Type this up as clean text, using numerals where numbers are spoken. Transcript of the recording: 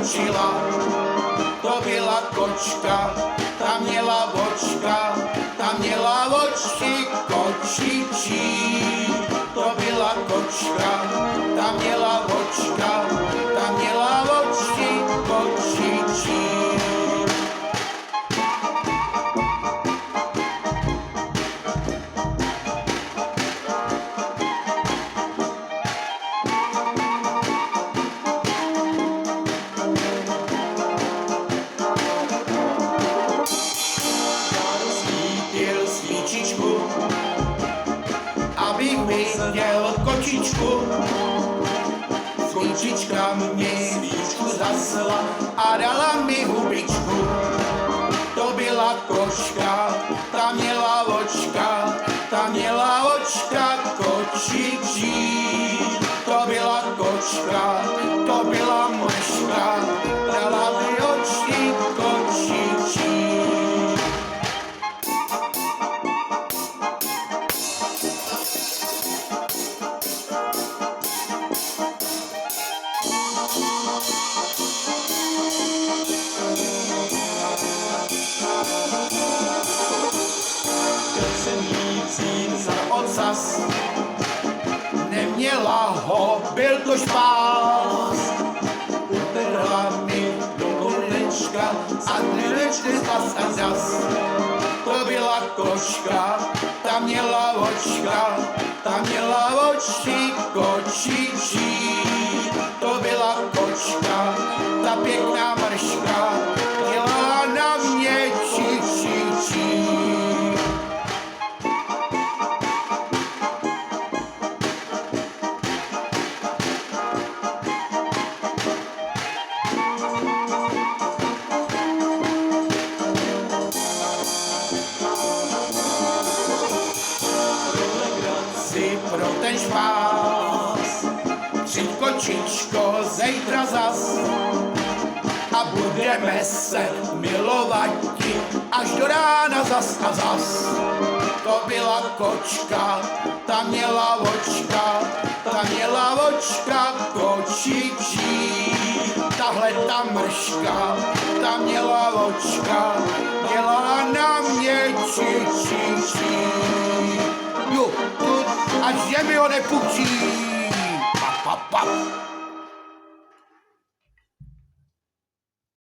skočila, to byla kočka, ta měla vočka, ta měla oči kočičí. To byla kočka, ta měla vočka, ta měla oči kočičí. Abych viděl kočičku, kočička mi svíčku zasla a dala mi hubičku. To byla kočka, ta měla očka, ta měla očka kočičí. To byla kočka, to byla mlška, dala mi oči kočičí. Za ocas, neměla ho, byl to špás. Utrhla mi do kolečka a dnešky zas a zas. To byla kočka, ta měla očka, ta měla oči kočičí. To byla kočka, ta pěkná mrška, dělá na mě či. Pro ten špás, přijď kočičko zítra zas a budeme se milovat až do rána zas a zas. To byla kočka, ta měla očka kočičí. Tahle ta mrška, ta měla očka, dělá na mě či. Jo, až že mi ho nepůjčí. Pap.